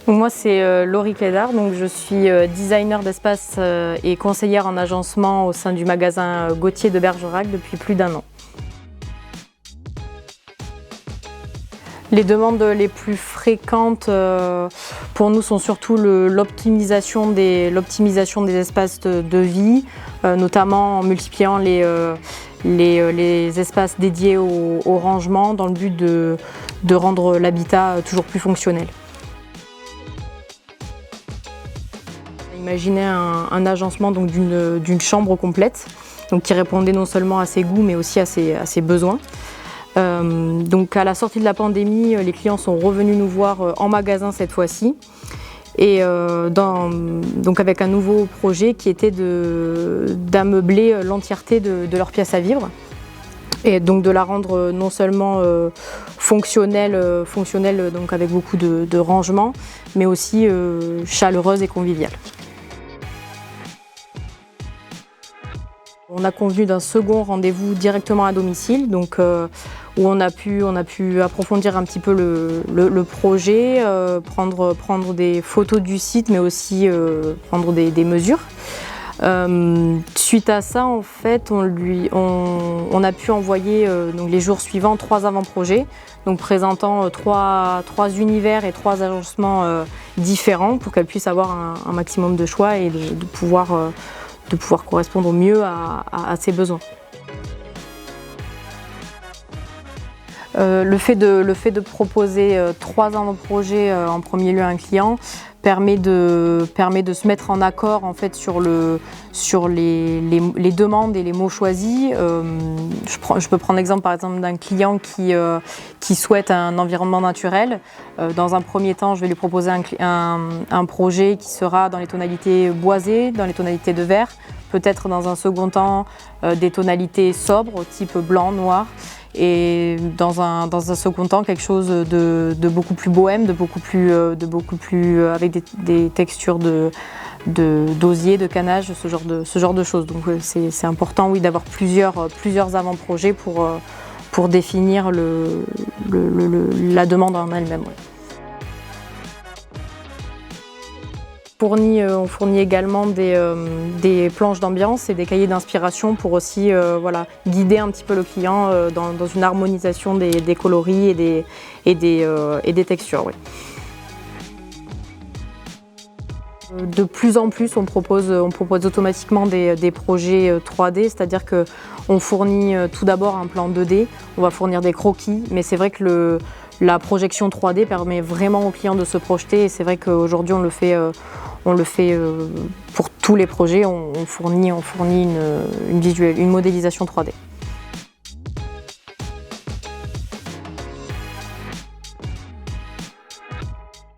Moi, c'est Laurie Clédard, donc je suis designer d'espace et conseillère en agencement au sein du magasin Gauthier de Bergerac depuis plus d'1 an. Les demandes les plus fréquentes pour nous sont surtout l'optimisation des espaces de vie, notamment en multipliant les espaces dédiés au rangement dans le but de rendre l'habitat toujours plus fonctionnel. Imaginez un agencement d'une chambre complète, donc qui répondait non seulement à ses goûts mais aussi à ses besoins. Donc à la sortie de la pandémie, les clients sont revenus nous voir en magasin cette fois-ci, et donc avec un nouveau projet qui était d'ameubler l'entièreté de leur pièce à vivre, et donc de la rendre non seulement fonctionnelle donc avec beaucoup de rangement, mais aussi chaleureuse et conviviale. On a convenu d'un second rendez-vous directement à domicile, donc où on a pu approfondir un petit peu le projet, prendre des photos du site, mais aussi prendre des mesures. Suite à ça, en fait, on a pu envoyer donc les jours suivants 3 avant-projets, donc présentant trois univers et 3 agencements différents pour qu'elle puisse avoir un maximum de choix et de pouvoir correspondre au mieux à ses besoins. Le fait de proposer 3 avant-projets en premier lieu à un client permet de se mettre en accord en fait sur les demandes et les mots choisis. Je peux prendre l'exemple par exemple d'un client qui souhaite un environnement naturel. Dans un premier temps, je vais lui proposer un projet qui sera dans les tonalités boisées, dans les tonalités de vert, peut-être dans un second temps des tonalités sobres, type blanc, noir. Et dans un second temps, quelque chose de beaucoup plus bohème, de beaucoup plus avec des textures d'osier, de cannage, ce genre de choses. Donc c'est important, oui, d'avoir plusieurs avant-projets pour définir la demande en elle-même. Ouais. On fournit également des planches d'ambiance et des cahiers d'inspiration pour aussi guider un petit peu le client dans une harmonisation des coloris et des textures. Oui. De plus en plus, on propose automatiquement des projets 3D, c'est-à-dire qu'on fournit tout d'abord un plan 2D, on va fournir des croquis, mais c'est vrai que la projection 3D permet vraiment au client de se projeter, et c'est vrai qu'aujourd'hui on le fait pour tous les projets, on fournit une modélisation 3D.